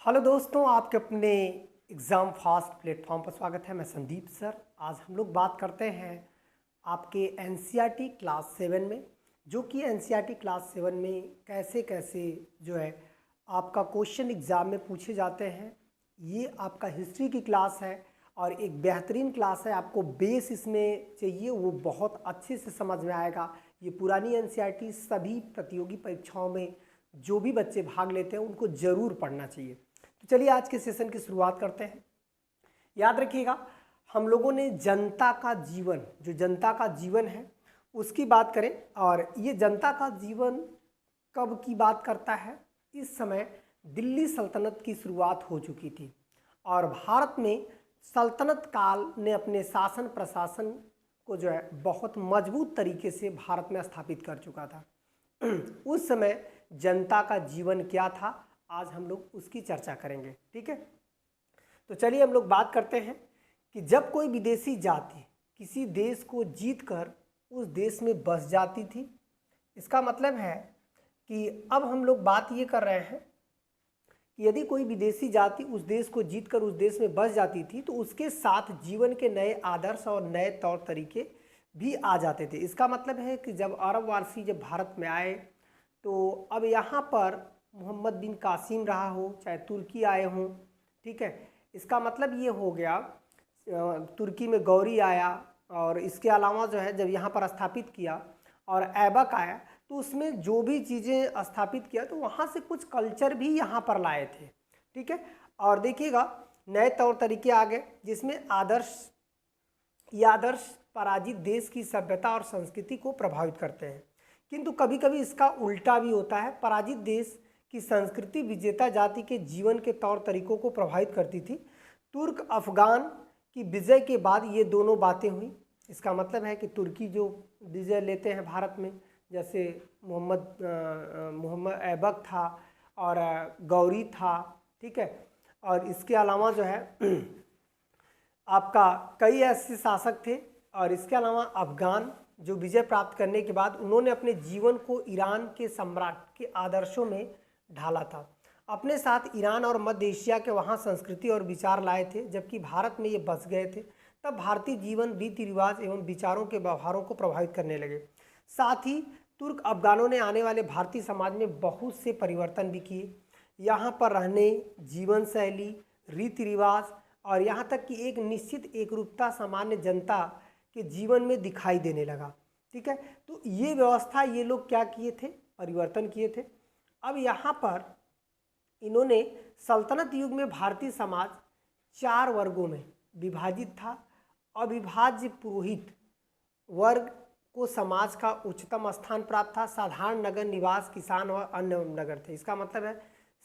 Hello दोस्तों, आपके अपने एग्ज़ाम फास्ट प्लेटफॉर्म पर स्वागत है। मैं संदीप सर। आज हम लोग बात करते हैं आपके एनसीईआरटी क्लास 7 में, जो कि एनसीईआरटी क्लास 7 में कैसे कैसे जो है आपका क्वेश्चन एग्ज़ाम में पूछे जाते हैं। ये आपका हिस्ट्री की क्लास है और एक बेहतरीन क्लास है। आपको बेस इसमें चाहिए वो बहुत अच्छे से समझ में आएगा। ये पुरानी एनसीईआरटी सभी प्रतियोगी परीक्षाओं में जो भी बच्चे भाग लेते हैं उनको ज़रूर पढ़ना चाहिए। तो चलिए आज के सेशन की शुरुआत करते हैं। याद रखिएगा, हम लोगों ने जनता का जीवन, जो जनता का जीवन है उसकी बात करें। और ये जनता का जीवन कब की बात करता है? इस समय दिल्ली सल्तनत की शुरुआत हो चुकी थी और भारत में सल्तनत काल ने अपने शासन प्रशासन को जो है बहुत मजबूत तरीके से भारत में स्थापित कर चुका था। उस समय जनता का जीवन क्या था, आज हम लोग उसकी चर्चा करेंगे। ठीक है, तो चलिए हम लोग बात करते हैं कि जब कोई विदेशी जाति किसी देश को जीतकर उस देश में बस जाती थी, इसका मतलब है कि अब हम लोग बात ये कर रहे हैं कि यदि कोई विदेशी जाति उस देश को जीतकर उस देश में बस जाती थी तो उसके साथ जीवन के नए आदर्श और नए तौर तरीके भी आ जाते थे। इसका मतलब है कि जब अरब वारसी जब भारत में आए तो अब यहाँ पर मोहम्मद बिन कासिम रहा हो, चाहे तुर्की आए हों, ठीक है, इसका मतलब ये हो गया तुर्की में गौरी आया और इसके अलावा जो है जब यहाँ पर स्थापित किया और ऐबक आया तो उसमें जो भी चीज़ें स्थापित किया तो वहाँ से कुछ कल्चर भी यहाँ पर लाए थे। ठीक है, और देखिएगा नए तौर तरीके आ गए जिसमें आदर्श पराजित देश की सभ्यता और संस्कृति को प्रभावित करते हैं। किंतु कभी कभी इसका उल्टा भी होता है। पराजित देश की संस्कृति विजेता जाति के जीवन के तौर तरीकों को प्रभावित करती थी। तुर्क अफगान की विजय के बाद ये दोनों बातें हुई। इसका मतलब है कि तुर्की जो विजय लेते हैं भारत में, जैसे मोहम्मद ऐबक था और गौरी था, ठीक है, और इसके अलावा जो है आपका कई ऐसे शासक थे और इसके अलावा अफगान जो विजय प्राप्त करने के बाद उन्होंने अपने जीवन को ईरान के सम्राट के आदर्शों में ढाला था। अपने साथ ईरान और मध्य एशिया के वहाँ संस्कृति और विचार लाए थे। जबकि भारत में ये बस गए थे तब भारतीय जीवन, रीति रिवाज एवं विचारों के व्यवहारों को प्रभावित करने लगे। साथ ही तुर्क अफगानों ने आने वाले भारतीय समाज में बहुत से परिवर्तन भी किए। यहाँ पर रहने, जीवन शैली, रीति रिवाज और यहाँ तक कि एक निश्चित एकरूपता सामान्य जनता के जीवन में दिखाई देने लगा। ठीक है, तो ये व्यवस्था ये लोग क्या किए थे, परिवर्तन किए थे। अब यहाँ पर इन्होंने सल्तनत युग में भारतीय समाज 4 वर्गों में विभाजित था। अविभाज्य पुरोहित वर्ग को समाज का उच्चतम स्थान प्राप्त था। साधारण नगर निवास किसान और अन्य नगर थे। इसका मतलब है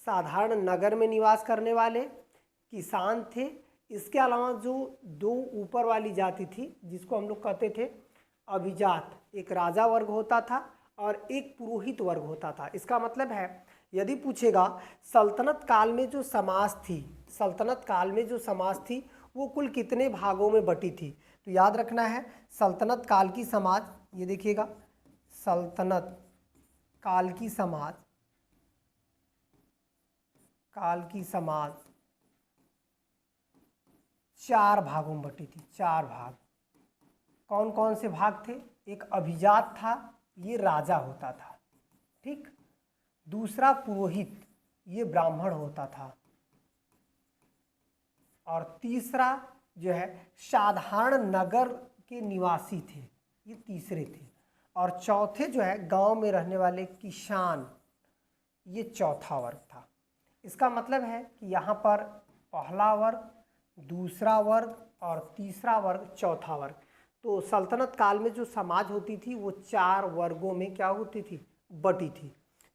साधारण नगर में निवास करने वाले किसान थे। इसके अलावा जो 2 ऊपर वाली जाति थी जिसको हम लोग कहते थे अभिजात, एक राजा वर्ग होता था और एक पुरोहित वर्ग होता था। इसका मतलब है यदि पूछेगा सल्तनत काल में जो समाज थी वो कुल कितने भागों में बटी थी, तो याद रखना है सल्तनत काल की समाज, ये देखिएगा सल्तनत काल की समाज 4 भागों में बटी थी। 4 भाग। कौन कौन से भाग थे? एक अभिजात था, ये राजा होता था, ठीक। दूसरा पुरोहित, ये ब्राह्मण होता था। और तीसरा जो है साधारण नगर के निवासी थे, ये तीसरे थे। और चौथे जो है गांव में रहने वाले किसान, ये चौथा वर्ग था। इसका मतलब है कि यहाँ पर पहला वर्ग, दूसरा वर्ग और तीसरा वर्ग, चौथा वर्ग। तो सल्तनत काल में जो समाज होती थी वो 4 वर्गों में क्या होती थी, बटी थी।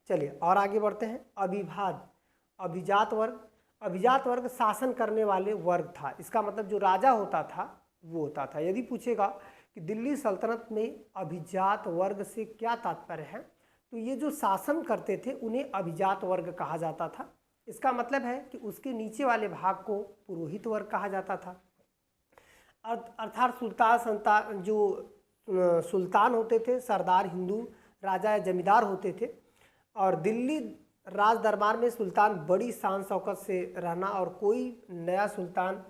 चलिए और आगे बढ़ते हैं। अभिजात वर्ग शासन करने वाले वर्ग था। इसका मतलब जो राजा होता था वो होता था। यदि पूछेगा कि दिल्ली सल्तनत में अभिजात वर्ग से क्या तात्पर्य है, तो ये जो शासन करते थे उन्हें अभिजात वर्ग कहा जाता था। इसका मतलब है कि उसके नीचे वाले भाग को पुरोहित वर्ग कहा जाता था। अर्थात सुल्तान होते थे, सरदार हिंदू राजा या जमींदार होते थे। और दिल्ली राज दरबार में सुल्तान बड़ी शान शौकत से रहना, और कोई नया सुल्तान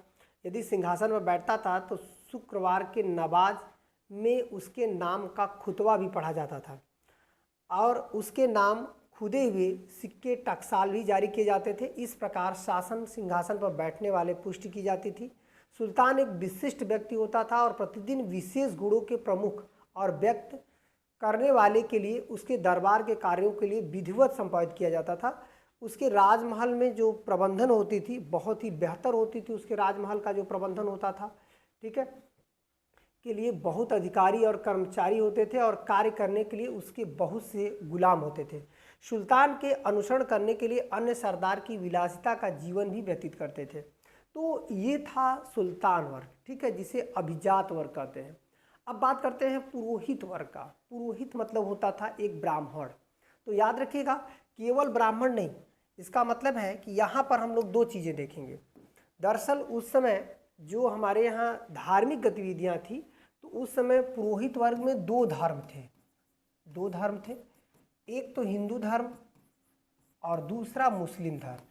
यदि सिंहासन पर बैठता था तो शुक्रवार के नमाज में उसके नाम का खुतबा भी पढ़ा जाता था, और उसके नाम खुदे हुए सिक्के टकसाल भी जारी किए जाते थे। इस प्रकार शासन सिंहासन पर बैठने वाले पुष्टि की जाती थी। सुल्तान एक विशिष्ट व्यक्ति होता था और प्रतिदिन विशेष गुणों के प्रमुख और व्यक्त करने वाले के लिए उसके दरबार के कार्यों के लिए विधिवत संपादित किया जाता था। उसके राजमहल में जो प्रबंधन होती थी बहुत ही बेहतर होती थी। उसके राजमहल का जो प्रबंधन होता था, ठीक है, के लिए बहुत अधिकारी और कर्मचारी होते थे, और कार्य करने के लिए उसके बहुत से गुलाम होते थे। सुल्तान के अनुसरण करने के लिए अन्य सरदार की विलासिता का जीवन भी व्यतीत करते थे। तो ये था सुल्तान वर्ग, ठीक है, जिसे अभिजात वर्ग कहते हैं। अब बात करते हैं पुरोहित वर्ग का। पुरोहित मतलब होता था एक ब्राह्मण। तो याद रखिएगा, केवल ब्राह्मण नहीं, इसका मतलब है कि यहाँ पर हम लोग दो चीज़ें देखेंगे। दरअसल उस समय जो हमारे यहाँ धार्मिक गतिविधियाँ थी, तो उस समय पुरोहित वर्ग में दो धर्म थे। एक तो हिंदू धर्म और दूसरा मुस्लिम धर्म।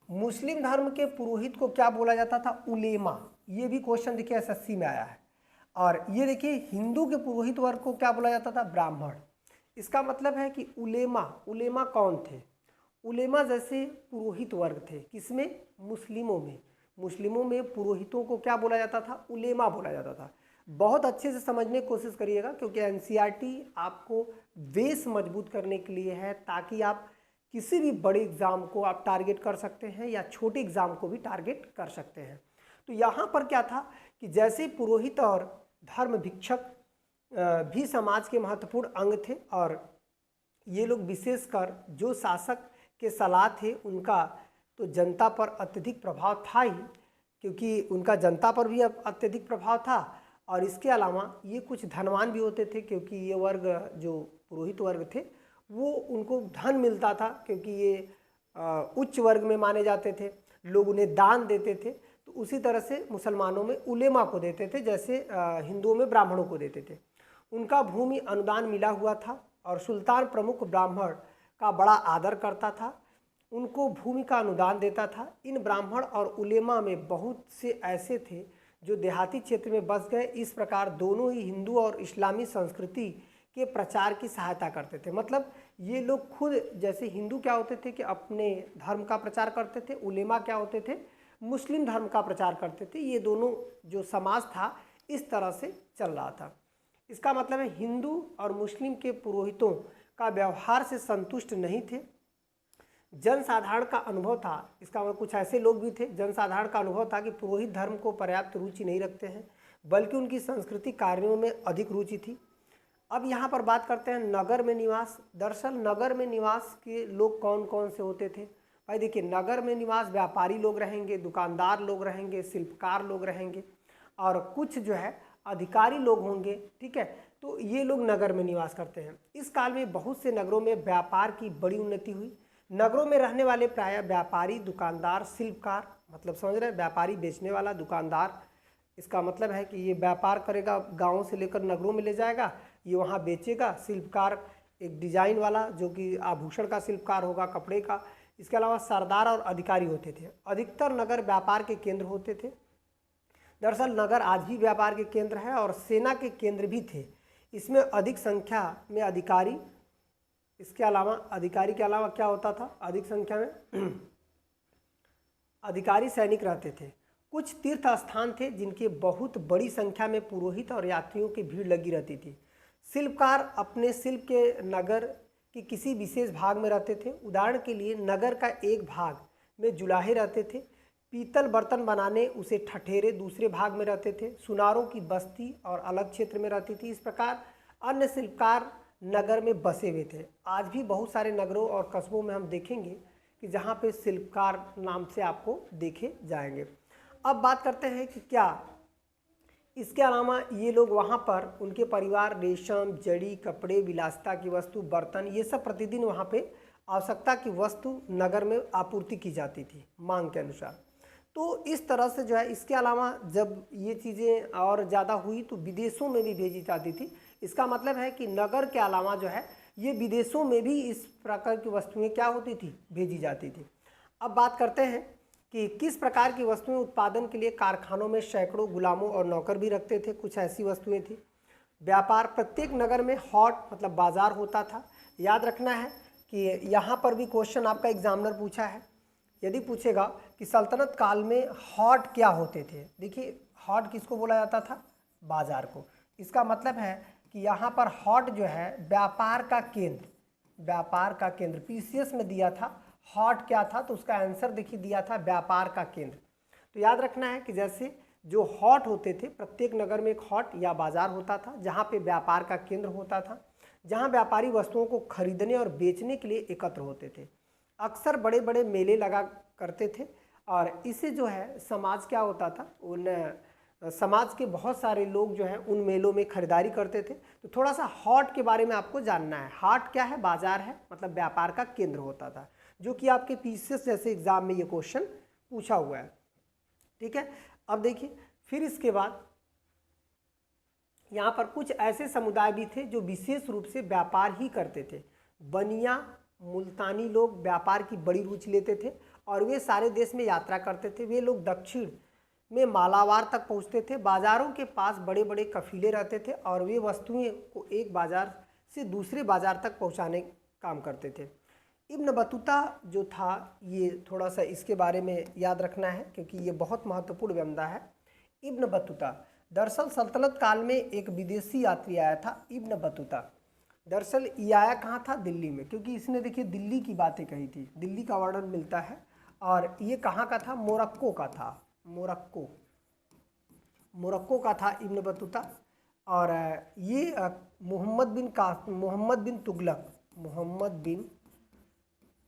मुस्लिम धर्म के पुरोहित को क्या बोला जाता था? उलेमा। ये भी क्वेश्चन देखिए एसएससी में आया है। और ये देखिए हिंदू के पुरोहित वर्ग को क्या बोला जाता था? ब्राह्मण। इसका मतलब है कि उलेमा कौन थे? उलेमा जैसे पुरोहित वर्ग थे। किसमें? मुस्लिमों में पुरोहितों को क्या बोला जाता था? उलेमा बोला जाता था। बहुत अच्छे से समझने की कोशिश करिएगा, क्योंकि एनसीईआरटी आपको बेस मजबूत करने के लिए है, ताकि आप किसी भी बड़े एग्ज़ाम को आप टारगेट कर सकते हैं या छोटे एग्ज़ाम को भी टारगेट कर सकते हैं। तो यहाँ पर क्या था कि जैसे पुरोहित और धर्म भिक्षक भी समाज के महत्वपूर्ण अंग थे, और ये लोग विशेषकर जो शासक के सलाह थे उनका तो जनता पर अत्यधिक प्रभाव था ही, क्योंकि उनका जनता पर भी अत्यधिक प्रभाव था। और इसके अलावा ये कुछ धनवान भी होते थे, क्योंकि ये वर्ग जो पुरोहित वर्ग थे वो उनको धन मिलता था, क्योंकि ये उच्च वर्ग में माने जाते थे, लोग उन्हें दान देते थे। तो उसी तरह से मुसलमानों में उलेमा को देते थे, जैसे हिंदुओं में ब्राह्मणों को देते थे। उनका भूमि अनुदान मिला हुआ था, और सुल्तान प्रमुख ब्राह्मण का बड़ा आदर करता था, उनको भूमि का अनुदान देता था। इन ब्राह्मण और उलेमा में बहुत से ऐसे थे जो देहाती क्षेत्र में बस गए। इस प्रकार दोनों ही हिंदू और इस्लामी संस्कृति के प्रचार की सहायता करते थे। मतलब ये लोग खुद, जैसे हिंदू क्या होते थे कि अपने धर्म का प्रचार करते थे, उलेमा क्या होते थे? मुस्लिम धर्म का प्रचार करते थे। ये दोनों जो समाज था इस तरह से चल रहा था। इसका मतलब है हिंदू और मुस्लिम के पुरोहितों का व्यवहार से संतुष्ट नहीं थे। जनसाधारण का अनुभव था, इसका मतलब कुछ ऐसे लोग भी थे, जनसाधारण का अनुभव था कि पुरोहित धर्म को पर्याप्त रुचि नहीं रखते हैं, बल्कि उनकी सांस्कृतिक कार्यों में अधिक रुचि थी। अब यहाँ पर बात करते हैं नगर में निवास। दरअसल नगर में निवास के लोग कौन कौन से होते थे? भाई देखिए, नगर में निवास व्यापारी लोग रहेंगे, दुकानदार लोग रहेंगे, शिल्पकार लोग रहेंगे, और कुछ जो है अधिकारी लोग होंगे, ठीक है। तो ये लोग नगर में निवास करते हैं। इस काल में बहुत से नगरों में व्यापार की बड़ी उन्नति हुई। नगरों में रहने वाले प्रायः व्यापारी, दुकानदार, शिल्पकार, मतलब समझ रहे हैं, व्यापारी बेचने वाला, दुकानदार, इसका मतलब है कि ये व्यापार करेगा, गाँव से लेकर नगरों में ले जाएगा, ये वहाँ बेचेगा। शिल्पकार एक डिजाइन वाला, जो कि आभूषण का शिल्पकार होगा, कपड़े का। इसके अलावा सरदार और अधिकारी होते थे। अधिकतर नगर व्यापार के केंद्र होते थे। दरअसल नगर आज भी व्यापार के केंद्र है और सेना के केंद्र भी थे। इसमें अधिक संख्या में अधिकारी, इसके अलावा अधिकारी के अलावा क्या होता था? अधिक संख्या में अधिकारी सैनिक रहते थे। कुछ तीर्थ स्थान थे जिनके बहुत बड़ी संख्या में पुरोहित और यात्रियों की भीड़ लगी रहती थी। शिल्पकार अपने शिल्प के नगर के किसी विशेष भाग में रहते थे। उदाहरण के लिए नगर का एक भाग में जुलाहे रहते थे, पीतल बर्तन बनाने उसे ठठेरे दूसरे भाग में रहते थे, सुनारों की बस्ती और अलग क्षेत्र में रहती थी। इस प्रकार अन्य शिल्पकार नगर में बसे हुए थे। आज भी बहुत सारे नगरों और कस्बों में हम देखेंगे कि जहाँ पे शिल्पकार नाम से आपको देखे जाएंगे। अब बात करते हैं कि क्या इसके अलावा ये लोग वहाँ पर, उनके परिवार रेशम, जड़ी, कपड़े, विलासिता की वस्तु, बर्तन, ये सब प्रतिदिन वहाँ पे आवश्यकता की वस्तु नगर में आपूर्ति की जाती थी मांग के अनुसार। तो इस तरह से जो है, इसके अलावा जब ये चीज़ें और ज़्यादा हुई तो विदेशों में भी भेजी जाती थी। इसका मतलब है कि नगर के अलावा जो है ये विदेशों में भी इस प्रकार की वस्तुएं क्या होती थी, भेजी जाती थी। अब बात करते हैं कि किस प्रकार की वस्तुएं उत्पादन के लिए कारखानों में सैकड़ों गुलामों और नौकर भी रखते थे। कुछ ऐसी वस्तुएं थी। व्यापार, प्रत्येक नगर में हॉट मतलब बाजार होता था। याद रखना है कि यहाँ पर भी क्वेश्चन आपका एग्जामिनर पूछा है, यदि पूछेगा कि सल्तनत काल में हॉट क्या होते थे। देखिए हॉट किसको बोला जाता था, बाजार को। इसका मतलब है कि यहाँ पर हॉट जो है व्यापार का केंद्र, व्यापार का केंद्र पीसीएस में दिया था। हॉट क्या था, तो उसका आंसर देखिए दिया था व्यापार का केंद्र। तो याद रखना है कि जैसे जो हॉट होते थे, प्रत्येक नगर में एक हॉट या बाजार होता था जहाँ पे व्यापार का केंद्र होता था, जहाँ व्यापारी वस्तुओं को खरीदने और बेचने के लिए एकत्र होते थे। अक्सर बड़े बड़े मेले लगा करते थे और इससे जो है समाज क्या होता था, उन समाज के बहुत सारे लोग जो है उन मेलों में खरीदारी करते थे। तो थोड़ा सा हॉट के बारे में आपको जानना है। हॉट क्या है, बाजार है, मतलब व्यापार का केंद्र होता था, जो कि आपके पीसीएस जैसे एग्जाम में ये क्वेश्चन पूछा हुआ है। ठीक है, अब देखिए फिर इसके बाद यहाँ पर कुछ ऐसे समुदाय भी थे जो विशेष रूप से व्यापार ही करते थे। बनिया मुल्तानी लोग व्यापार की बड़ी रुचि लेते थे और वे सारे देश में यात्रा करते थे। वे लोग दक्षिण में मालाबार तक पहुँचते थे। बाज़ारों के पास बड़े बड़े कफीले रहते थे और वे वस्तुएं को एक बाज़ार से दूसरे बाज़ार तक पहुँचाने काम करते थे। इब्न बतूता जो था, ये थोड़ा सा इसके बारे में याद रखना है क्योंकि ये बहुत महत्वपूर्ण व्यंदा है। इब्न बतूता दरअसल सल्तनत काल में एक विदेशी यात्री आया था। इब्न बतूता दरअसल ये आया कहाँ था, दिल्ली में, क्योंकि इसने देखिए दिल्ली की बातें कही थी। दिल्ली का वर्णन मिलता है और ये कहाँ का था, मोरक्को का था। मोरक्को का था इब्न बतूता। और ये मोहम्मद बिन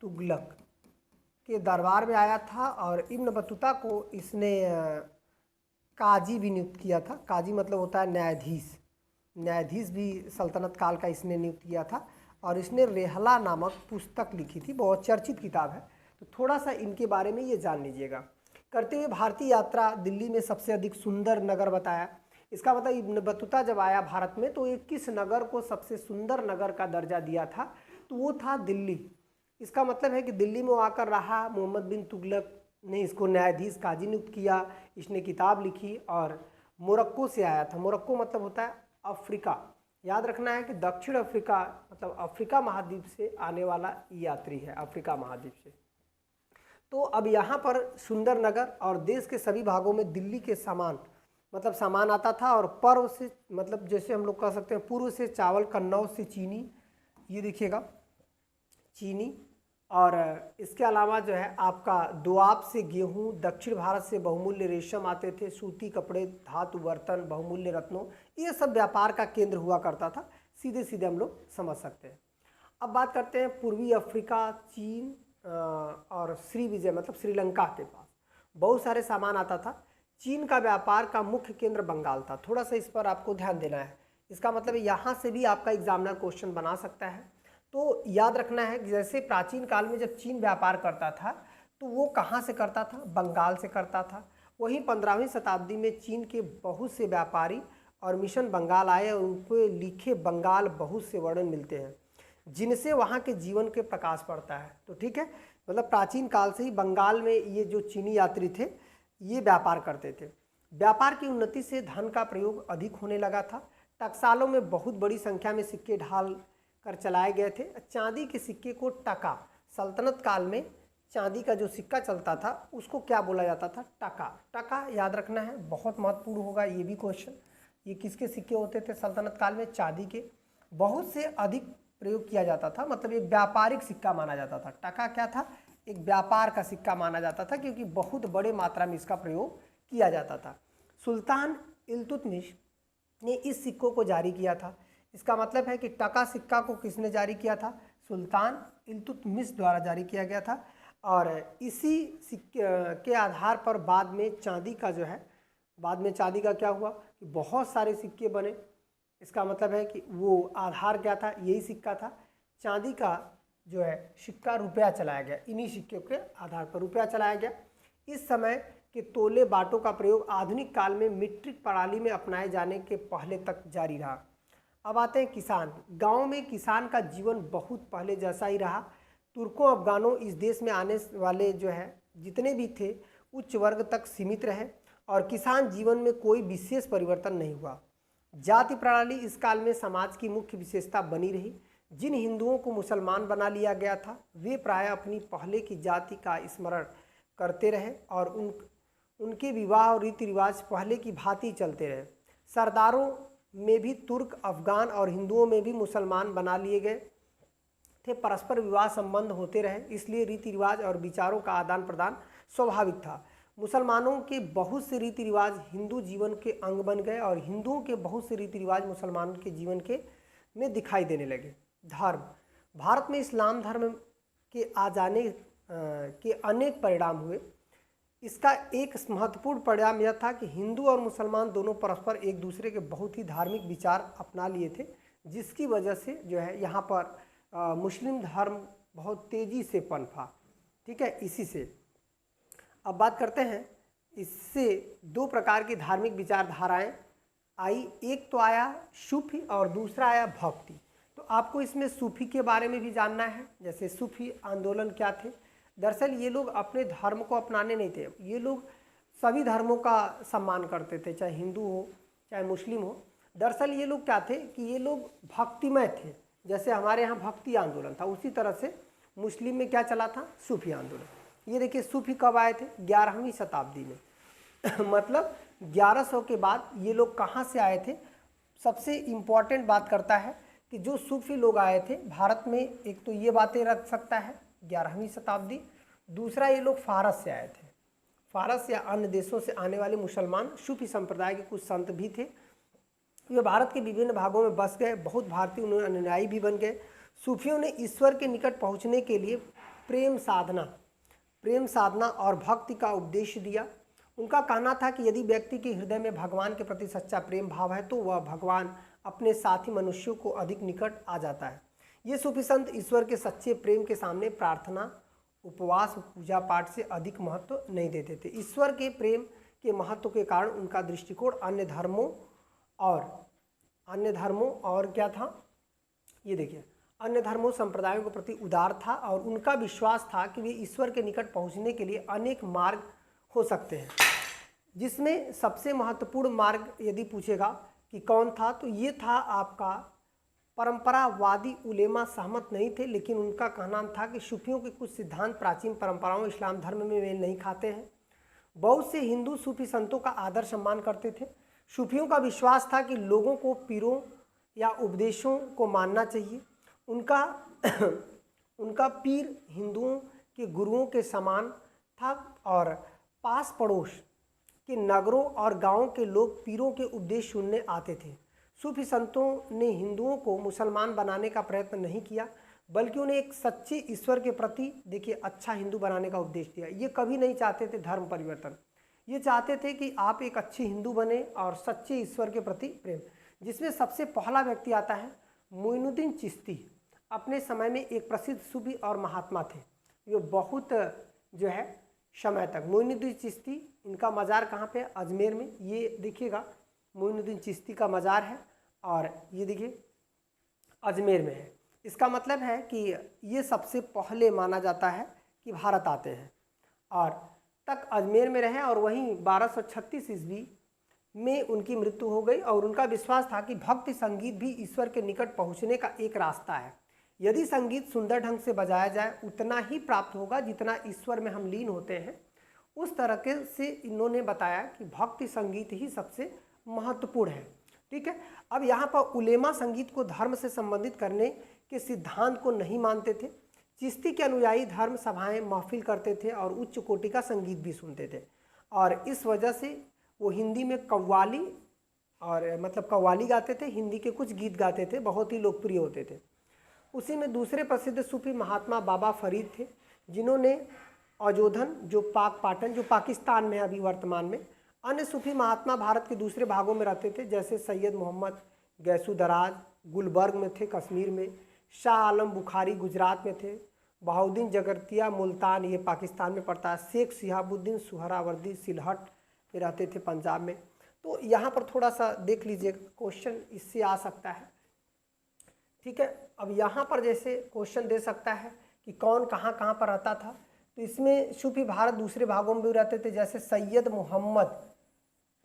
तुगलक के दरबार में आया था और इब्न बतूता को इसने काजी भी नियुक्त किया था। काजी मतलब होता है न्यायाधीश। न्यायाधीश भी सल्तनत काल का इसने नियुक्त किया था और इसने रेहला नामक पुस्तक लिखी थी, बहुत चर्चित किताब है। तो थोड़ा सा इनके बारे में ये जान लीजिएगा। करते हुए भारतीय यात्रा, दिल्ली में सबसे अधिक सुंदर नगर बताया। इसका मतलब इब्न बतूता जब आया भारत में तो ये किस नगर को सबसे सुंदर नगर का दर्जा दिया था, तो वो था दिल्ली। इसका मतलब है कि दिल्ली में वो आकर रहा। मोहम्मद बिन तुगलक ने इसको न्यायाधीश काजी नियुक्त किया। इसने किताब लिखी और मोरक्को से आया था। मोरक्को मतलब होता है अफ्रीका। याद रखना है कि दक्षिण अफ्रीका मतलब अफ्रीका महाद्वीप से आने वाला यात्री है, अफ्रीका महाद्वीप से। तो अब यहाँ पर सुंदर नगर और देश के सभी भागों में दिल्ली के सामान मतलब सामान आता था। और पूर्व से मतलब जैसे हम लोग कह सकते हैं पूर्व से चावल, कन्नौज से चीनी, ये देखिएगा चीनी, और इसके अलावा जो है आपका दोआब से गेहूं, दक्षिण भारत से बहुमूल्य रेशम आते थे, सूती कपड़े, धातु बर्तन, बहुमूल्य रत्नों, ये सब व्यापार का केंद्र हुआ करता था। सीधे सीधे हम लोग समझ सकते हैं। अब बात करते हैं पूर्वी अफ्रीका, चीन और श्रीविजय मतलब श्रीलंका के पास बहुत सारे सामान आता था। चीन का व्यापार का मुख्य केंद्र बंगाल था। थोड़ा सा इस पर आपको ध्यान देना है। इसका मतलब यहाँ से भी आपका एग्जामिनर क्वेश्चन बना सकता है। तो याद रखना है कि जैसे प्राचीन काल में जब चीन व्यापार करता था तो वो कहाँ से करता था, बंगाल से करता था। वहीं 15वीं शताब्दी में चीन के बहुत से व्यापारी और मिशन बंगाल आए और उनको लिखे बंगाल बहुत से वर्णन मिलते हैं जिनसे वहाँ के जीवन के प्रकाश पड़ता है। तो ठीक है, मतलब प्राचीन काल से ही बंगाल में ये जो चीनी यात्री थे ये व्यापार करते थे। व्यापार की उन्नति से धन का प्रयोग अधिक होने लगा था। टकसालों में बहुत बड़ी संख्या में सिक्के ढाल कर चलाए गए थे। चांदी के सिक्के को टका, सल्तनत काल में चांदी का जो सिक्का चलता था उसको क्या बोला जाता था, टका। टका याद रखना है, बहुत महत्वपूर्ण होगा ये भी क्वेश्चन। ये किसके सिक्के होते थे सल्तनत काल में, चांदी के। बहुत से अधिक प्रयोग किया जाता था, मतलब एक व्यापारिक सिक्का माना जाता था। टका क्या था, एक व्यापार का सिक्का माना जाता था क्योंकि बहुत बड़े मात्रा में इसका प्रयोग किया जाता था। सुल्तान इल्तुतमिश ने इस सिक्कों को जारी किया था। इसका मतलब है कि टका सिक्का को किसने जारी किया था, सुल्तान इल्तुतमिश द्वारा जारी किया गया था। और इसी सिक्के के आधार पर बाद में चांदी का जो है, बाद में चांदी का क्या हुआ कि बहुत सारे सिक्के बने। इसका मतलब है कि वो आधार क्या था, यही सिक्का था। चांदी का जो है सिक्का रुपया चलाया गया, इन्हीं सिक्के के आधार पर रुपया चलाया गया। इस समय के तोले बाटों का प्रयोग आधुनिक काल में मीट्रिक प्रणाली में अपनाए जाने के पहले तक जारी रहा। अब आते हैं किसान। गांव में किसान का जीवन बहुत पहले जैसा ही रहा। तुर्कों अफगानों इस देश में आने वाले जो है जितने भी थे उच्च वर्ग तक सीमित रहे और किसान जीवन में कोई विशेष परिवर्तन नहीं हुआ। जाति प्रणाली इस काल में समाज की मुख्य विशेषता बनी रही। जिन हिंदुओं को मुसलमान बना लिया गया था वे प्रायः अपनी पहले की जाति का स्मरण करते रहे और उनके विवाह और रीति रिवाज पहले की भांति चलते रहे। सरदारों में भी तुर्क, अफगान और हिंदुओं में भी मुसलमान बना लिए गए थे। परस्पर विवाह संबंध होते रहे, इसलिए रीति रिवाज और विचारों का आदान प्रदान स्वाभाविक था। मुसलमानों के बहुत से रीति रिवाज हिंदू जीवन के अंग बन गए और हिंदुओं के बहुत से रीति रिवाज मुसलमानों के जीवन के में दिखाई देने लगे। धर्म। भारत में इस्लाम धर्म के आ जाने के अनेक परिणाम हुए। इसका एक महत्वपूर्ण परिणाम यह था कि हिंदू और मुसलमान दोनों परस्पर एक दूसरे के बहुत ही धार्मिक विचार अपना लिए थे, जिसकी वजह से जो है यहाँ पर मुस्लिम धर्म बहुत तेज़ी से पनपा। ठीक है, इसी से अब बात करते हैं। इससे दो प्रकार की धार्मिक विचारधाराएं आई। एक तो आया सूफी और दूसरा आया भक्ति। तो आपको इसमें सूफी के बारे में भी जानना है। जैसे सूफी आंदोलन क्या थे। दरअसल ये लोग अपने धर्म को अपनाने नहीं थे, ये लोग सभी धर्मों का सम्मान करते थे, चाहे हिंदू हो चाहे मुस्लिम हो। दरअसल ये लोग क्या थे कि ये लोग भक्तिमय थे। जैसे हमारे यहाँ भक्ति आंदोलन था, उसी तरह से मुस्लिम में क्या चला था, सूफी आंदोलन। ये देखिए सूफी कब आए थे, 11वीं शताब्दी में मतलब 1100 के बाद ये लोग कहाँ से आए थे। सबसे इम्पॉर्टेंट बात करता है कि जो सूफी लोग आए थे भारत में, एक तो ये बातें रख सकता है 11वीं शताब्दी, दूसरा ये लोग फारस से आए थे। फारस या अन्य देशों से आने वाले मुसलमान सूफी संप्रदाय के कुछ संत भी थे। वे भारत के विभिन्न भागों में बस गए, बहुत भारतीय उन्हें अनुयायी भी बन गए। सूफियों ने ईश्वर के निकट पहुंचने के लिए प्रेम साधना और भक्ति का उपदेश दिया। उनका कहना था कि यदि व्यक्ति के हृदय में भगवान के प्रति सच्चा प्रेम भाव है तो वह भगवान अपने साथी मनुष्यों को अधिक निकट आ जाता है। ये सूफी संत ईश्वर के सच्चे प्रेम के सामने प्रार्थना, उपवास, पूजा पाठ से अधिक महत्व नहीं देते थे। ईश्वर के प्रेम के महत्व के कारण उनका दृष्टिकोण अन्य धर्मों और क्या था, ये देखिए अन्य धर्मों संप्रदायों के प्रति उदार था और उनका विश्वास था कि वे ईश्वर के निकट पहुंचने के लिए अनेक मार्ग हो सकते हैं, जिसमें सबसे महत्वपूर्ण मार्ग यदि पूछेगा कि कौन था तो ये था आपका परंपरावादी उलेमा सहमत नहीं थे, लेकिन उनका कहना था कि सूफियों के कुछ सिद्धांत प्राचीन परंपराओं इस्लाम धर्म में मेल नहीं खाते हैं। बहुत से हिंदू सूफी संतों का आदर सम्मान करते थे। सूफियों का विश्वास था कि लोगों को पीरों या उपदेशों को मानना चाहिए। उनका पीर हिंदुओं के गुरुओं के समान था और पास पड़ोस के नगरों और गांवों के लोग पीरों के उपदेश सुनने आते थे। सूफी संतों ने हिंदुओं को मुसलमान बनाने का प्रयत्न नहीं किया, बल्कि उन्हें एक सच्चे ईश्वर के प्रति देखिए अच्छा हिंदू बनाने का उपदेश दिया। ये कभी नहीं चाहते थे धर्म परिवर्तन, ये चाहते थे कि आप एक अच्छे हिंदू बने और सच्चे ईश्वर के प्रति प्रेम। जिसमें सबसे पहला व्यक्ति आता है मोइनुद्दीन चिश्ती। अपने समय में एक प्रसिद्ध सूफी और महात्मा थे। ये बहुत जो है समय तक मोइनुद्दीन चिश्ती, इनका मज़ार कहाँ पे है, अजमेर में। ये देखिएगा मोइनुद्दीन चिश्ती का मज़ार है और ये देखिए अजमेर में है। इसका मतलब है कि ये सबसे पहले माना जाता है कि भारत आते हैं और तक अजमेर में रहे और वहीं 1236 ईस्वी में उनकी मृत्यु हो गई। और उनका विश्वास था कि भक्ति संगीत भी ईश्वर के निकट पहुंचने का एक रास्ता है। यदि संगीत सुंदर ढंग से बजाया जाए उतना ही प्राप्त होगा जितना ईश्वर में हम लीन होते हैं। उस तरह के से इन्होंने बताया कि भक्ति संगीत ही सबसे महत्वपूर्ण है। ठीक है, अब यहाँ पर उलेमा संगीत को धर्म से संबंधित करने के सिद्धांत को नहीं मानते थे। चिश्ती के अनुयायी धर्म सभाएं महफिल करते थे और उच्च कोटि का संगीत भी सुनते थे और इस वजह से वो हिंदी में कव्वाली और मतलब कव्वाली गाते थे, हिंदी के कुछ गीत गाते थे, बहुत ही लोकप्रिय होते थे। उसी में दूसरे प्रसिद्ध सूफी महात्मा बाबा फरीद थे, जिन्होंने अजोधन जो पाटन जो पाकिस्तान में अभी वर्तमान में। अन्य सूफी महात्मा भारत के दूसरे भागों में रहते थे, जैसे सैयद मोहम्मद गैसू दराज गुलबर्ग में थे, कश्मीर में। शाह आलम बुखारी गुजरात में थे। बहाउद्दीन जगरतिया मुल्तान, ये पाकिस्तान में पड़ता है। शेख शिहाबुद्दीन सुहरावर्दी सिलहट में रहते थे, पंजाब में। तो यहाँ पर थोड़ा सा देख लीजिए, क्वेश्चन इससे आ सकता है ठीक है। अब यहाँ पर जैसे क्वेश्चन दे सकता है कि कौन कहाँ कहाँ पर रहता था, तो इसमें सूफी भारत दूसरे भागों में भी रहते थे, जैसे सैयद मोहम्मद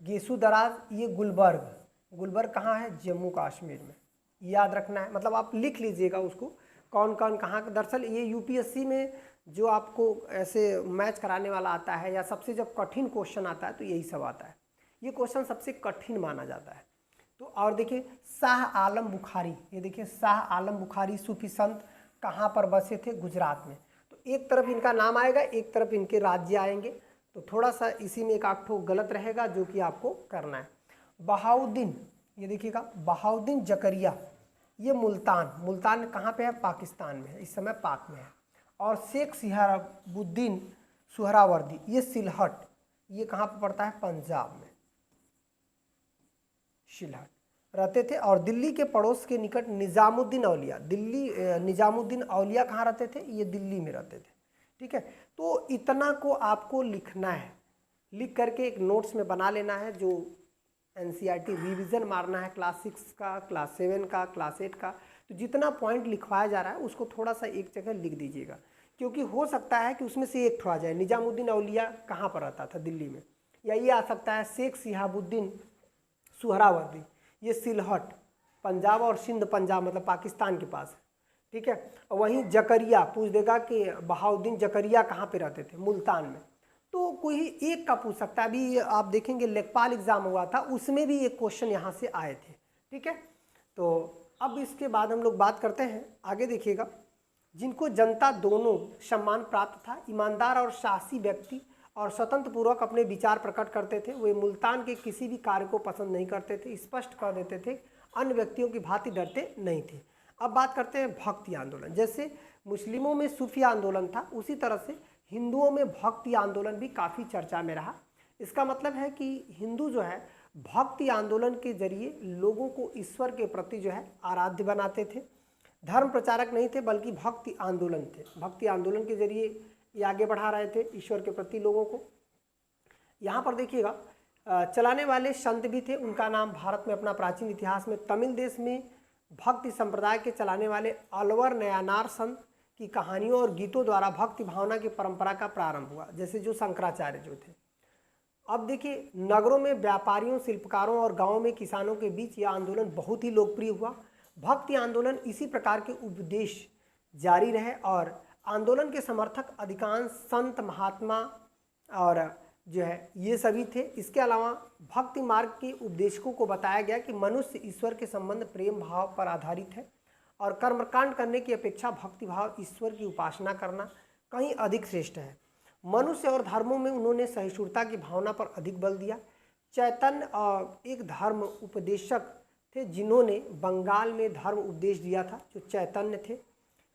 गेसू दराज, ये गुलबर्ग कहाँ है, जम्मू कश्मीर में, याद रखना है, मतलब आप लिख लीजिएगा उसको कौन कौन कहाँ। दरअसल ये यूपीएससी में जो आपको ऐसे मैच कराने वाला आता है या सबसे जब कठिन क्वेश्चन आता है तो यही सब आता है, ये क्वेश्चन सबसे कठिन माना जाता है। तो और देखिए शाह आलम बुखारी, ये देखिए शाह आलम बुखारी सूफी संत कहाँ पर बसे थे, गुजरात में। तो एक तरफ इनका नाम आएगा, एक तरफ इनके राज्य आएंगे, तो थोड़ा सा इसी में एक आध ठो गलत रहेगा जो कि आपको करना है। बहाउद्दीन, ये देखिएगा बहाउद्दीन जकरिया, ये मुल्तान कहाँ पे है, पाकिस्तान में है, इस समय पाक में है। और शेख सिहाबुद्दीन सुहरावर्दी, ये सिलहट, ये कहाँ पर पड़ता है, पंजाब में सिलहट रहते थे। और दिल्ली के पड़ोस के निकट निजामुद्दीन औलिया, निजामुद्दीन औलिया कहाँ रहते थे, ये दिल्ली में रहते थे। ठीक है, तो इतना को आपको लिखना है, लिख करके एक नोट्स में बना लेना है, जो एनसीईआरटी रिवीजन मारना है क्लास 6 का, क्लास 7 का, क्लास 8 का। तो जितना पॉइंट लिखवाया जा रहा है उसको थोड़ा सा एक जगह लिख दीजिएगा, क्योंकि हो सकता है कि उसमें से एक ठो आ जाए, निजामुद्दीन औलिया कहाँ पर रहता था, दिल्ली में, या ये आ सकता है शेख सिहाबुद्दीन सुहरावर्दी, ये सिलहट पंजाब और सिंध पंजाब मतलब पाकिस्तान के पास है। ठीक है, और वहीं जकरिया पूछ देगा कि बहाउद्दीन जकरिया कहाँ पे रहते थे, मुल्तान में। तो कोई एक का पूछ सकता है। अभी आप देखेंगे लेखपाल एग्जाम हुआ था, उसमें भी एक क्वेश्चन यहाँ से आए थे। ठीक है, तो अब इसके बाद हम लोग बात करते हैं आगे, देखिएगा जिनको जनता दोनों सम्मान प्राप्त था, ईमानदार और साहसी व्यक्ति और स्वतंत्र पूर्वक अपने विचार प्रकट करते थे, वे मुल्तान के किसी भी कार्य को पसंद नहीं करते थे, स्पष्ट कर देते थे, अन्य व्यक्तियों की भांति डरते नहीं थे। अब बात करते हैं भक्ति आंदोलन। जैसे मुस्लिमों में सूफी आंदोलन था, उसी तरह से हिंदुओं में भक्ति आंदोलन भी काफ़ी चर्चा में रहा। इसका मतलब है कि हिंदू जो है भक्ति आंदोलन के जरिए लोगों को ईश्वर के प्रति जो है आराध्य बनाते थे। धर्म प्रचारक नहीं थे बल्कि भक्ति आंदोलन थे, भक्ति आंदोलन के जरिए ये आगे बढ़ा रहे थे ईश्वर के प्रति लोगों को। यहाँ पर देखिएगा चलाने वाले संत भी थे, उनका नाम भारत में अपना प्राचीन इतिहास में तमिल देश में भक्ति संप्रदाय के चलाने वाले अलवर नयानार संत की कहानियों और गीतों द्वारा भक्ति भावना की परंपरा का प्रारंभ हुआ, जैसे जो शंकराचार्य जो थे। अब देखिए नगरों में व्यापारियों, शिल्पकारों और गांवों में किसानों के बीच यह आंदोलन बहुत ही लोकप्रिय हुआ। भक्ति आंदोलन इसी प्रकार के उपदेश जारी रहे और आंदोलन के समर्थक अधिकांश संत महात्मा और जो है ये सभी थे। इसके अलावा भक्ति मार्ग के उपदेशकों को बताया गया कि मनुष्य ईश्वर के संबंध प्रेम भाव पर आधारित है और कर्मकांड करने की अपेक्षा भक्ति भाव ईश्वर की उपासना करना कहीं अधिक श्रेष्ठ है। मनुष्य और धर्मों में उन्होंने सहिष्णुता की भावना पर अधिक बल दिया। चैतन्य एक धर्म उपदेशक थे जिन्होंने बंगाल में धर्म उपदेश दिया था, जो चैतन्य थे।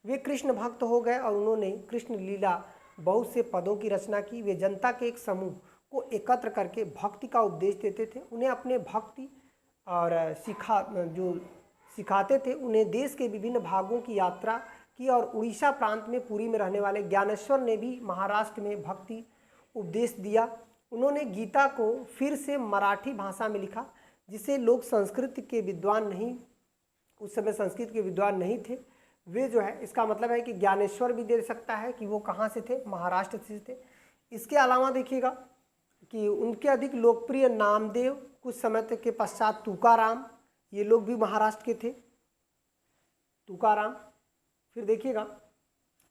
वे कृष्ण भक्त हो गए और उन्होंने कृष्ण लीला बहुत से पदों की रचना की। वे जनता के एक समूह को एकत्र करके भक्ति का उपदेश देते थे, उन्हें अपने भक्ति और सिखाते थे। उन्हें देश के विभिन्न भागों की यात्रा की और उड़ीसा प्रांत में पुरी में रहने वाले ज्ञानेश्वर ने भी महाराष्ट्र में भक्ति उपदेश दिया। उन्होंने गीता को फिर से मराठी भाषा में लिखा, जिसे लोग संस्कृत के विद्वान नहीं, उस समय संस्कृत के विद्वान नहीं थे वे जो है, इसका मतलब है कि ज्ञानेश्वर भी दे सकता है कि वो कहाँ से थे, महाराष्ट्र से थे। इसके अलावा देखिएगा कि उनके अधिक लोकप्रिय नामदेव, कुछ समय तक के पश्चात तुकाराम, ये लोग भी महाराष्ट्र के थे, तुकाराम। फिर देखिएगा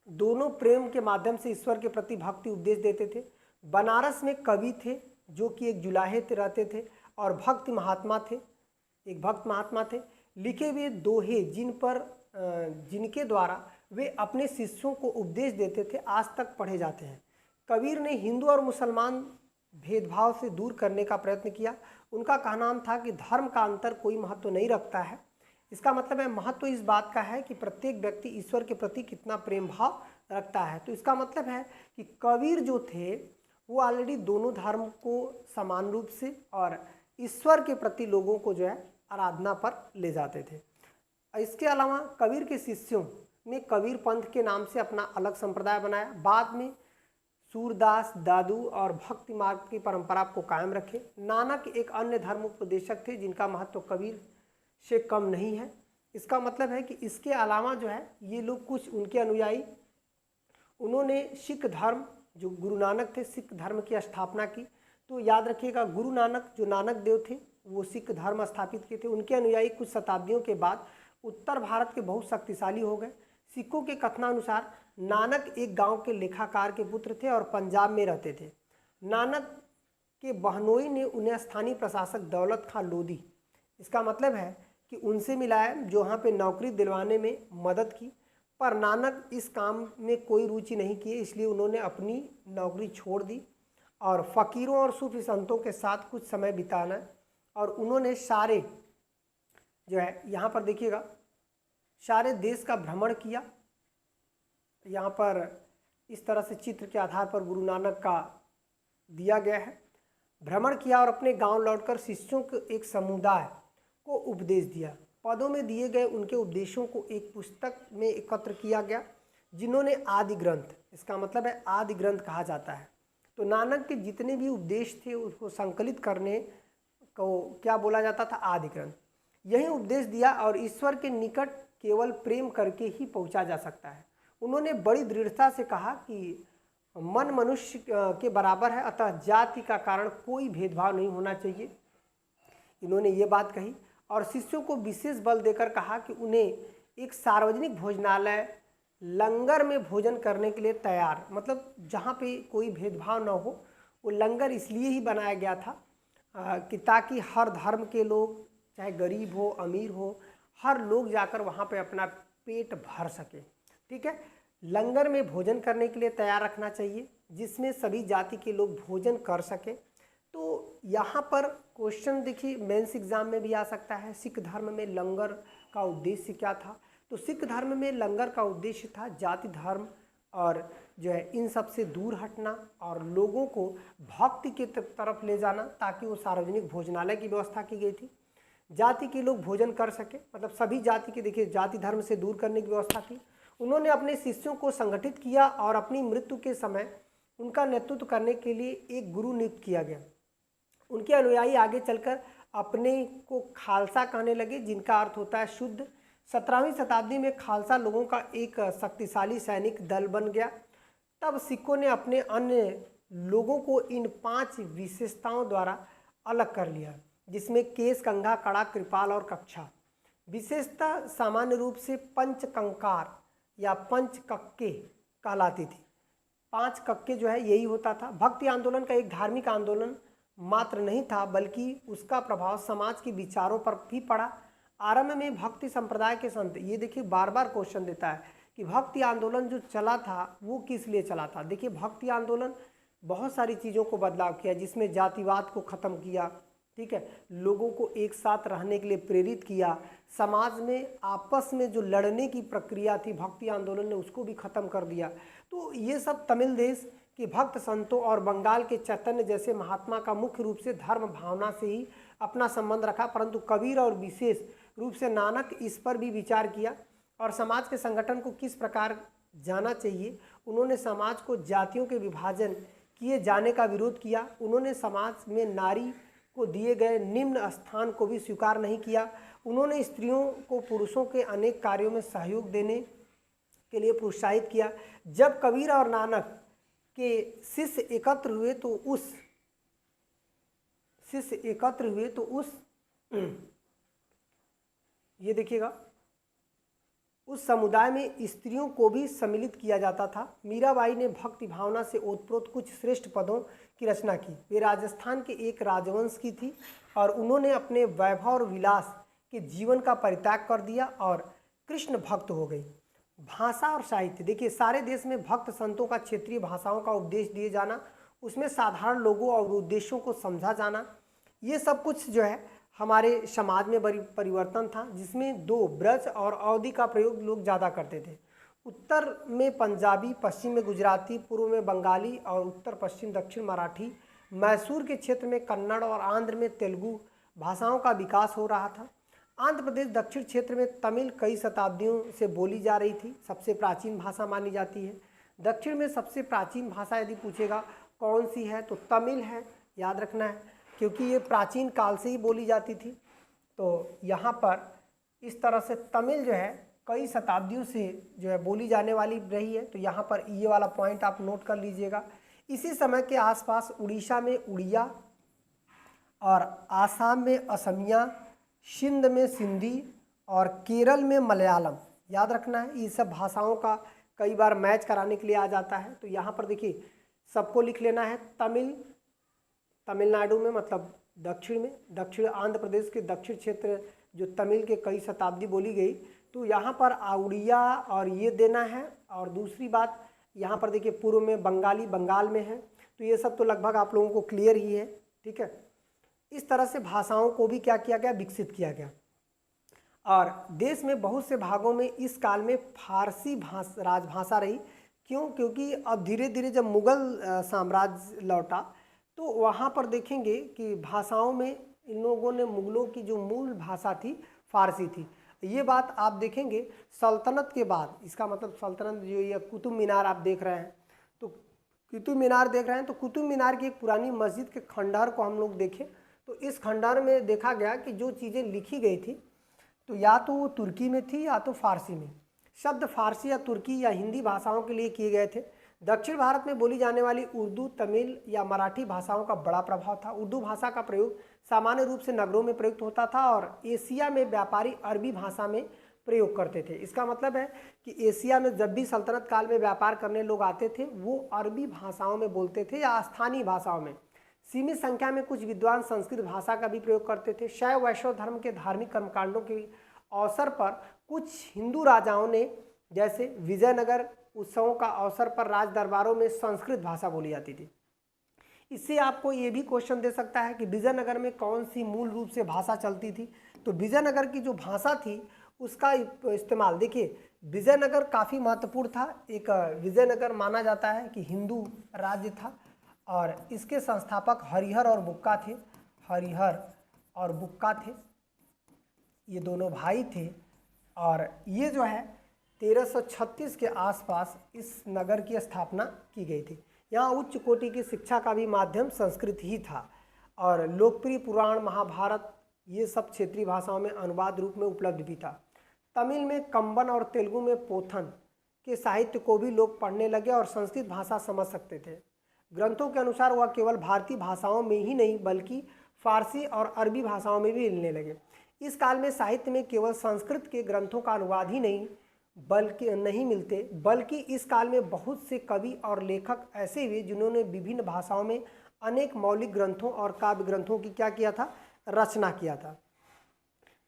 दोनों प्रेम के माध्यम से ईश्वर के प्रति भक्ति उपदेश देते थे। बनारस में कवि थे जो कि एक जुलाहे रहते थे और भक्त महात्मा थे, एक भक्त महात्मा थे। लिखे हुए दोहे जिनके द्वारा वे अपने शिष्यों को उपदेश देते थे आज तक पढ़े जाते हैं। कबीर ने हिंदू और मुसलमान भेदभाव से दूर करने का प्रयत्न किया। उनका कहना था कि धर्म का अंतर कोई महत्व नहीं रखता है, इसका मतलब है महत्व इस बात का है कि प्रत्येक व्यक्ति ईश्वर के प्रति कितना प्रेम भाव रखता है। तो इसका मतलब है कि कबीर जो थे वो ऑलरेडी दोनों धर्म को समान रूप से और ईश्वर के प्रति लोगों को जो है आराधना पर ले जाते थे। इसके अलावा कबीर के शिष्यों ने कबीर पंथ के नाम से अपना अलग संप्रदाय बनाया। बाद में सूरदास, दादू और भक्ति मार्ग की परंपरा को कायम रखे। नानक एक अन्य धर्म उपदेशक थे जिनका महत्व कबीर से कम नहीं है। इसका मतलब है कि इसके अलावा जो है ये लोग कुछ उनके अनुयायी, उन्होंने सिख धर्म, जो गुरु नानक थे, सिख धर्म की स्थापना की। तो याद रखिएगा, गुरु नानक जो नानक देव थे वो सिख धर्म स्थापित किए थे। उनके अनुयायी कुछ शताब्दियों के बाद उत्तर भारत के बहुत शक्तिशाली हो गए। सिखों के कथनानुसार नानक एक गांव के लेखाकार के पुत्र थे और पंजाब में रहते थे। नानक के बहनोई ने उन्हें स्थानीय प्रशासक दौलत खां लोधी, इसका मतलब है कि उनसे मिलाया, जो वहाँ पे नौकरी दिलवाने में मदद की। पर नानक इस काम में कोई रुचि नहीं किए, इसलिए उन्होंने अपनी नौकरी छोड़ दी और फ़कीरों और सूफी संतों के साथ कुछ समय बिताना, और उन्होंने सारे जो है यहाँ पर देखिएगा सारे देश का भ्रमण किया। यहाँ पर इस तरह से चित्र के आधार पर गुरु नानक का दिया गया है। भ्रमण किया और अपने गांव लौटकर शिष्यों के एक समुदाय को उपदेश दिया। पदों में दिए गए उनके उपदेशों को एक पुस्तक में एकत्र किया गया, जिन्होंने आदि ग्रंथ, इसका मतलब है आदि ग्रंथ कहा जाता है। तो नानक के जितने भी उपदेश थे उसको संकलित करने को क्या बोला जाता था? आदि ग्रंथ। यही उपदेश दिया और ईश्वर के निकट केवल प्रेम करके ही पहुंचा जा सकता है। उन्होंने बड़ी दृढ़ता से कहा कि मन मनुष्य के बराबर है, अतः जाति का कारण कोई भेदभाव नहीं होना चाहिए। इन्होंने ये बात कही और शिष्यों को विशेष बल देकर कहा कि उन्हें एक सार्वजनिक भोजनालय लंगर में भोजन करने के लिए तैयार, मतलब जहाँ पे कोई भेदभाव न हो, वो लंगर इसलिए ही बनाया गया था कि ताकि हर धर्म के लोग, चाहे गरीब हो अमीर हो, हर लोग जाकर वहाँ पे अपना पेट भर सके। ठीक है, लंगर में भोजन करने के लिए तैयार रखना चाहिए, जिसमें सभी जाति के लोग भोजन कर सके। तो यहाँ पर क्वेश्चन देखिए मेंस एग्जाम में भी आ सकता है, सिख धर्म में लंगर का उद्देश्य क्या था? तो सिख धर्म में लंगर का उद्देश्य था जाति धर्म और जो है इन सब से दूर हटना और लोगों को भक्ति की तरफ ले जाना, ताकि वो सार्वजनिक भोजनालय की व्यवस्था की गई थी, जाति के लोग भोजन कर सके, मतलब सभी जाति के, देखिए जाति धर्म से दूर करने की व्यवस्था थी। उन्होंने अपने शिष्यों को संगठित किया और अपनी मृत्यु के समय उनका नेतृत्व करने के लिए एक गुरु नियुक्त किया गया। उनके अनुयायी आगे चलकर अपने को खालसा कहने लगे, जिनका अर्थ होता है शुद्ध। 17वीं शताब्दी में खालसा लोगों का एक शक्तिशाली सैनिक दल बन गया। तब सिखों ने अपने अन्य लोगों को इन 5 विशेषताओं द्वारा अलग कर लिया, जिसमें केस, कंघा, कड़ा, कृपाल और कक्षा। विशेषता सामान्य रूप से पंचकंकार या पंचकक्के कहलाती थी। 5 कक्के जो है यही होता था। भक्ति आंदोलन का एक धार्मिक आंदोलन मात्र नहीं था, बल्कि उसका प्रभाव समाज के विचारों पर भी पड़ा। आरंभ में भक्ति संप्रदाय के संत, ये देखिए बार बार क्वेश्चन देता है कि भक्ति आंदोलन जो चला था वो किस लिए चला था। देखिए भक्ति आंदोलन बहुत सारी चीज़ों को बदलाव किया, जिसमें जातिवाद को ख़त्म किया, ठीक है, लोगों को एक साथ रहने के लिए प्रेरित किया, समाज में आपस में जो लड़ने की प्रक्रिया थी भक्ति आंदोलन ने उसको भी ख़त्म कर दिया। तो ये सब तमिल देश के भक्त संतों और बंगाल के चैतन्य जैसे महात्मा का मुख्य रूप से धर्म भावना से ही अपना संबंध रखा, परंतु कबीर और विशेष रूप से नानक इस पर भी विचार किया और समाज के संगठन को किस प्रकार जाना चाहिए। उन्होंने समाज को जातियों के विभाजन किए जाने का विरोध किया। उन्होंने समाज में नारी को दिए गए निम्न स्थान को भी स्वीकार नहीं किया। उन्होंने स्त्रियों को पुरुषों के अनेक कार्यों में सहयोग देने के लिए प्रोत्साहित किया। जब कबीर और नानक के शिष्य एकत्र हुए तो उस ये देखिएगा उस समुदाय में स्त्रियों को भी सम्मिलित किया जाता था। मीराबाई ने भक्ति भावना से ओतप्रोत कुछ श्रेष्ठ पदों की रचना की। वे राजस्थान के एक राजवंश की थी और उन्होंने अपने वैभव और विलास के जीवन का परित्याग कर दिया और कृष्ण भक्त हो गई। भाषा और साहित्य, देखिए सारे देश में भक्त संतों का क्षेत्रीय भाषाओं का उपदेश दिए जाना, उसमें साधारण लोगों और उद्देश्यों को समझा जाना, ये सब कुछ जो है हमारे समाज में बड़ी परिवर्तन था, जिसमें 2 ब्रज और अवधी का प्रयोग लोग ज़्यादा करते थे। उत्तर में पंजाबी, पश्चिम में गुजराती, पूर्व में बंगाली और उत्तर पश्चिम दक्षिण मराठी, मैसूर के क्षेत्र में कन्नड़ और आंध्र में तेलुगु भाषाओं का विकास हो रहा था। आंध्र प्रदेश दक्षिण क्षेत्र में तमिल कई शताब्दियों से बोली जा रही थी, सबसे प्राचीन भाषा मानी जाती है। दक्षिण में सबसे प्राचीन भाषा यदि पूछेगा कौन सी है तो तमिल है, याद रखना है, क्योंकि ये प्राचीन काल से ही बोली जाती थी। तो यहाँ पर इस तरह से तमिल जो है कई शताब्दियों से जो है बोली जाने वाली रही है। तो यहाँ पर ये वाला पॉइंट आप नोट कर लीजिएगा। इसी समय के आसपास उड़ीसा में उड़िया और आसाम में असमिया, सिंध में सिंधी और केरल में मलयालम, याद रखना है। ये सब भाषाओं का कई बार मैच कराने के लिए आ जाता है। तो यहाँ पर देखिए सबको लिख लेना है। तमिलनाडु में मतलब दक्षिण में, दक्षिण आंध्र प्रदेश के दक्षिण क्षेत्र जो तमिल के कई शताब्दी बोली गई, तो यहाँ पर उड़िया और ये देना है। और दूसरी बात यहाँ पर देखिए पूर्व में बंगाली बंगाल में है। तो ये सब तो लगभग आप लोगों को क्लियर ही है, ठीक है। इस तरह से भाषाओं को भी क्या किया गया, विकसित किया गया। और देश में बहुत से भागों में इस काल में फारसी राजभाषा रही। क्यों? क्योंकि अब धीरे धीरे जब मुगल साम्राज्य लौटा तो वहाँ पर देखेंगे कि भाषाओं में इन लोगों ने, मुगलों की जो मूल भाषा थी फारसी थी। ये बात आप देखेंगे सल्तनत के बाद, इसका मतलब सल्तनत जो ये कुतुब मीनार आप देख रहे हैं, तो कुतुब मीनार देख रहे हैं, तो कुतुब मीनार की एक पुरानी मस्जिद के खंडहर को हम लोग देखें तो इस खंडहर में देखा गया कि जो चीज़ें लिखी गई थी तो या तो वो तुर्की में थी या तो फारसी में। शब्द फारसी या तुर्की या हिंदी भाषाओं के लिए किए गए थे। दक्षिण भारत में बोली जाने वाली उर्दू, तमिल या मराठी भाषाओं का बड़ा प्रभाव था। उर्दू भाषा का प्रयोग सामान्य रूप से नगरों में प्रयुक्त होता था और एशिया में व्यापारी अरबी भाषा में प्रयोग करते थे। इसका मतलब है कि एशिया में जब भी सल्तनत काल में व्यापार करने लोग आते थे वो अरबी भाषाओं में बोलते थे या स्थानीय भाषाओं में। सीमित संख्या में कुछ विद्वान संस्कृत भाषा का भी प्रयोग करते थे। शैव वैष्णव धर्म के धार्मिक कर्मकांडों के अवसर पर कुछ हिंदू राजाओं ने, जैसे विजयनगर उत्सवों का अवसर पर राज दरबारों में संस्कृत भाषा बोली जाती थी। इससे आपको ये भी क्वेश्चन दे सकता है कि विजयनगर में कौन सी मूल रूप से भाषा चलती थी। तो विजयनगर की जो भाषा थी उसका इस्तेमाल देखिए, विजयनगर काफ़ी महत्वपूर्ण था। एक विजयनगर माना जाता है कि हिंदू राज्य था और इसके संस्थापक हरिहर और बुक्का थे। हरिहर और बुक्का थे, ये दोनों भाई थे। और ये जो है 1336 के आसपास इस नगर की स्थापना की गई थी। यहाँ उच्च कोटि की शिक्षा का भी माध्यम संस्कृत ही था और लोकप्रिय पुराण, महाभारत ये सब क्षेत्रीय भाषाओं में अनुवाद रूप में उपलब्ध भी था। तमिल में कम्बन और तेलुगु में पोथन के साहित्य को भी लोग पढ़ने लगे और संस्कृत भाषा समझ सकते थे। ग्रंथों के अनुसार वह केवल भारतीय भाषाओं में ही नहीं बल्कि फारसी और अरबी भाषाओं में भी मिलने लगे। इस काल में साहित्य में केवल संस्कृत के ग्रंथों का अनुवाद ही नहीं मिलते, बल्कि इस काल में बहुत से कवि और लेखक ऐसे हुए जिन्होंने विभिन्न भाषाओं में अनेक मौलिक ग्रंथों और काव्य ग्रंथों की क्या किया था, रचना किया था,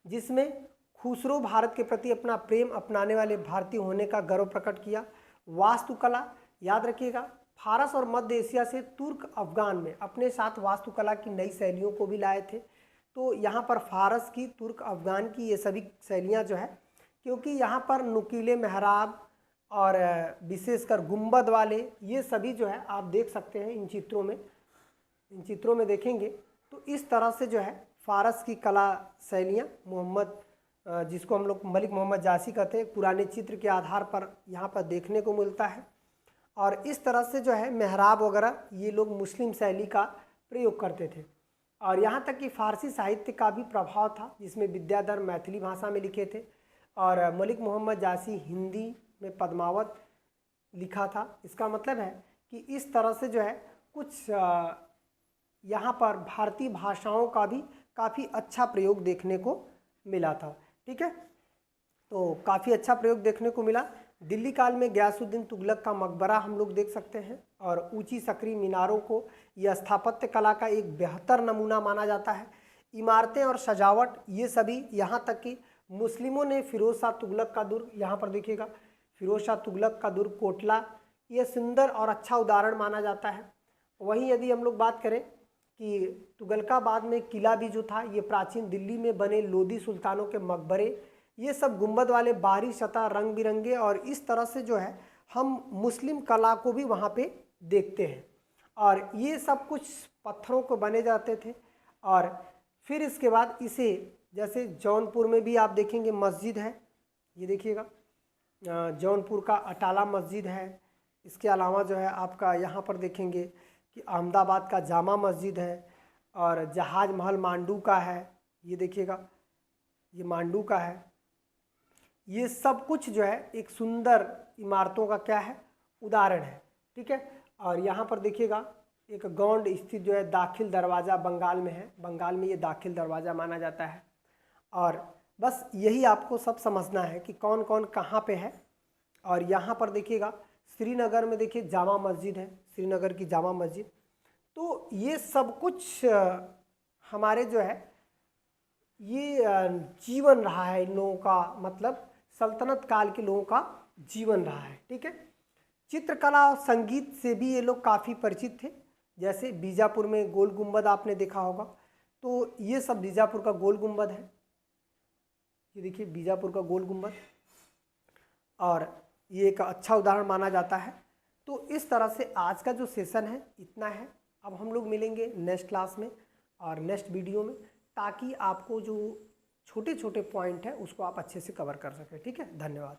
जिसमें खुसरो भारत के प्रति अपना प्रेम अपनाने वाले भारतीय होने का गर्व प्रकट किया। वास्तुकला, याद रखिएगा, फारस और मध्य एशिया से तुर्क अफगान में अपने साथ वास्तुकला की नई शैलियों को भी लाए थे। तो यहाँ पर फारस की, तुर्क अफगान की ये सभी शैलियाँ जो है, क्योंकि यहाँ पर नुकीले मेहराब और विशेषकर गुंबद वाले ये सभी जो है आप देख सकते हैं इन चित्रों में देखेंगे तो इस तरह से जो है फारस की कला शैलियाँ मोहम्मद, जिसको हम लोग मलिक मोहम्मद जासी कहते हैं, पुराने चित्र के आधार पर यहाँ पर देखने को मिलता है। और इस तरह से जो है मेहराब वगैरह ये लोग मुस्लिम शैली का प्रयोग करते थे। और यहाँ तक कि फारसी साहित्य का भी प्रभाव था, जिसमें विद्याधर मैथिली भाषा में लिखे थे और मलिक मोहम्मद जासी हिंदी में पद्मावत लिखा था। इसका मतलब है कि इस तरह से जो है कुछ यहाँ पर भारतीय भाषाओं का भी काफ़ी अच्छा प्रयोग देखने को मिला था, ठीक है। तो काफ़ी अच्छा प्रयोग देखने को मिला। दिल्ली काल में गयासुद्दीन तुगलक का मकबरा हम लोग देख सकते हैं और ऊंची सकरी मीनारों को यह स्थापत्य कला का एक बेहतर नमूना माना जाता है। इमारतें और सजावट ये सभी, यहाँ तक कि मुस्लिमों ने फिरोज शाह तुगलक का दुर्ग, यहाँ पर देखिएगा फिरोज शाह तुगलक का दुर्ग कोटला, ये सुंदर और अच्छा उदाहरण माना जाता है। वहीं यदि हम लोग बात करें कि तुगलकाबाद में किला भी जो था, ये प्राचीन दिल्ली में बने लोदी सुल्तानों के मकबरे, ये सब गुंबद वाले बाहरी सतह रंग बिरंगे, और इस तरह से जो है हम मुस्लिम कला को भी वहाँ पे देखते हैं। और ये सब कुछ पत्थरों को बने जाते थे। और फिर इसके बाद इसे, जैसे जौनपुर में भी आप देखेंगे मस्जिद है, ये देखिएगा जौनपुर का अटाला मस्जिद है। इसके अलावा जो है आपका यहाँ पर देखेंगे कि अहमदाबाद का जामा मस्जिद है और जहाज महल मांडू का है, ये देखिएगा ये मांडू का है। ये सब कुछ जो है एक सुंदर इमारतों का क्या है, उदाहरण है। ठीक है, और यहाँ पर देखिएगा एक गौंड स्थित जो है दाखिल दरवाज़ा बंगाल में है, बंगाल में ये दाखिल दरवाज़ा माना जाता है। और बस यही आपको सब समझना है कि कौन कौन कहाँ पे है। और यहाँ पर देखिएगा श्रीनगर में देखिए जामा मस्जिद है, श्रीनगर की जामा मस्जिद। तो ये सब कुछ हमारे जो है ये जीवन रहा है इन लोगों का, मतलब सल्तनत काल के लोगों का जीवन रहा है। ठीक है, चित्रकला और संगीत से भी ये लोग काफ़ी परिचित थे। जैसे बीजापुर में गोल गुंबद आपने देखा होगा, तो ये सब बीजापुर का गोल गुंबद है। ये देखिए बीजापुर का गोल गुंबद, और ये एक अच्छा उदाहरण माना जाता है। तो इस तरह से आज का जो सेशन है इतना है। अब हम लोग मिलेंगे नेक्स्ट क्लास में और नेक्स्ट वीडियो में, ताकि आपको जो छोटे छोटे पॉइंट है उसको आप अच्छे से कवर कर सकें। ठीक है, धन्यवाद।